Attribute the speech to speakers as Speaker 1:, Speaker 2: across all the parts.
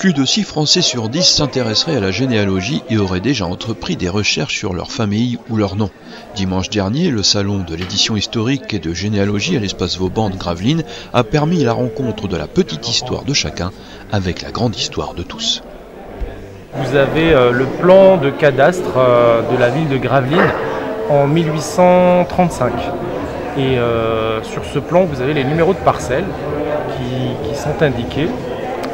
Speaker 1: Plus de 6 Français sur 10 s'intéresseraient à la généalogie et auraient déjà entrepris des recherches sur leur famille ou leur nom. Dimanche dernier, le salon de l'édition historique et de généalogie à l'espace Vauban de Gravelines a permis la rencontre de la petite histoire de chacun avec la grande histoire de tous.
Speaker 2: Vous avez le plan de cadastre de la ville de Gravelines en 1835. Et sur ce plan, vous avez les numéros de parcelles qui sont indiqués.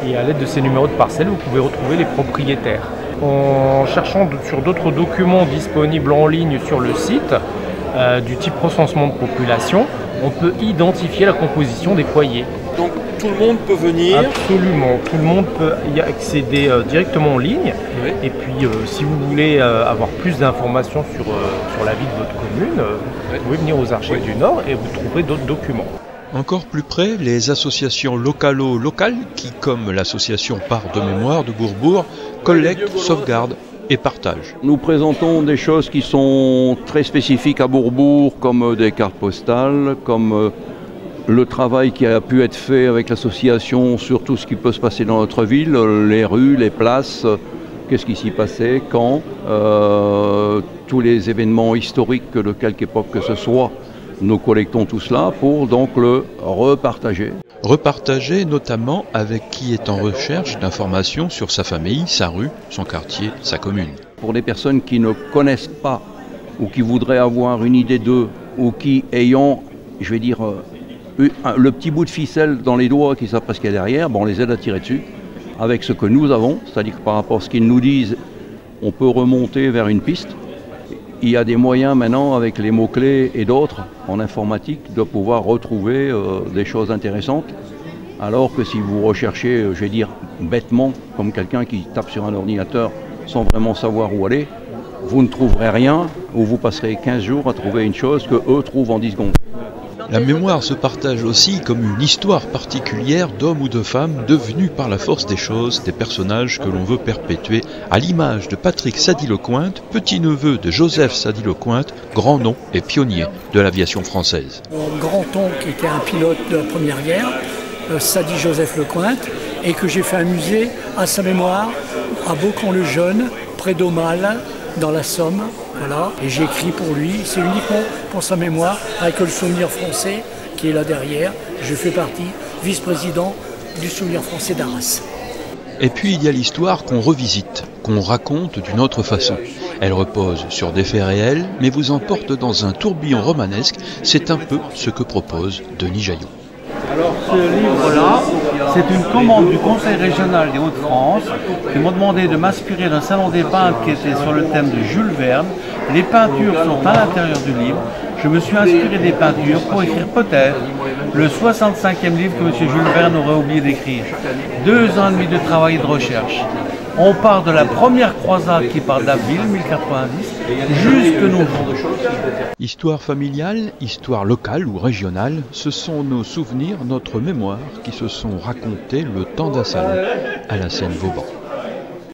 Speaker 2: Et à l'aide de ces numéros de parcelles, vous pouvez retrouver les propriétaires. En cherchant sur d'autres documents disponibles en ligne sur le site, du type recensement de population, on peut identifier la composition des foyers.
Speaker 3: Donc tout le monde peut venir?
Speaker 2: Absolument, tout le monde peut y accéder directement en ligne. Oui. Et puis si vous voulez avoir plus d'informations sur la vie de votre commune, vous pouvez venir aux Archives du Nord et vous trouverez d'autres documents.
Speaker 1: Encore plus près, les associations locales qui, comme l'association Part de Mémoire de Bourbourg, collectent, sauvegardent et partagent.
Speaker 4: Nous présentons des choses qui sont très spécifiques à Bourbourg, comme des cartes postales, comme le travail qui a pu être fait avec l'association sur tout ce qui peut se passer dans notre ville, les rues, les places, qu'est-ce qui s'y passait, quand, tous les événements historiques de quelque époque que ce soit. Nous collectons tout cela pour donc le repartager.
Speaker 1: Repartager notamment avec qui est en recherche d'informations sur sa famille, sa rue, son quartier, sa commune.
Speaker 4: Pour les personnes qui ne connaissent pas ou qui voudraient avoir une idée d'eux ou qui ayant, je vais dire, le petit bout de ficelle dans les doigts qui savent pas ce qu'il y a derrière, on les aide à tirer dessus avec ce que nous avons, c'est-à-dire que par rapport à ce qu'ils nous disent, on peut remonter vers une piste. Il y a des moyens maintenant avec les mots-clés et d'autres en informatique de pouvoir retrouver des choses intéressantes. Alors que si vous recherchez, je vais dire bêtement, comme quelqu'un qui tape sur un ordinateur sans vraiment savoir où aller, vous ne trouverez rien ou vous passerez 15 jours à trouver une chose que eux trouvent en 10 secondes.
Speaker 1: La mémoire se partage aussi comme une histoire particulière d'hommes ou de femmes devenus par la force des choses des personnages que l'on veut perpétuer, à l'image de Patrick Sadi-Lecointe, petit-neveu de Joseph Sadi-Lecointe, grand nom et pionnier de l'aviation française.
Speaker 5: Mon grand-oncle était un pilote de la Première Guerre, Sadi-Joseph Lecointe, et que j'ai fait un musée à sa mémoire à Beaucamp-le-Jeune, près d'Aumale, dans la Somme. Voilà. Et j'ai écrit pour lui, c'est uniquement pour sa mémoire, avec le Souvenir français qui est là derrière. Je fais partie, vice-président du Souvenir français d'Arras.
Speaker 1: Et puis il y a l'histoire qu'on revisite, qu'on raconte d'une autre façon. Elle repose sur des faits réels, mais vous emporte dans un tourbillon romanesque. C'est un peu ce que propose Denis Jaillot.
Speaker 6: Alors ce livre-là, c'est une commande du Conseil régional des Hauts-de-France qui m'ont demandé de m'inspirer d'un salon des peintres qui était sur le thème de Jules Verne. Les peintures sont à l'intérieur du livre. Je me suis inspiré des peintures pour écrire peut-être le 65e livre que M. Jules Verne aurait oublié d'écrire. 2 ans et demi de travail et de recherche. On part de la première croisade qui part d'Abbeville, 1090, jusque nos jours.
Speaker 1: Histoire familiale, histoire locale ou régionale, ce sont nos souvenirs, notre mémoire qui se sont racontés le temps d'un salon à la Seine-Vauban.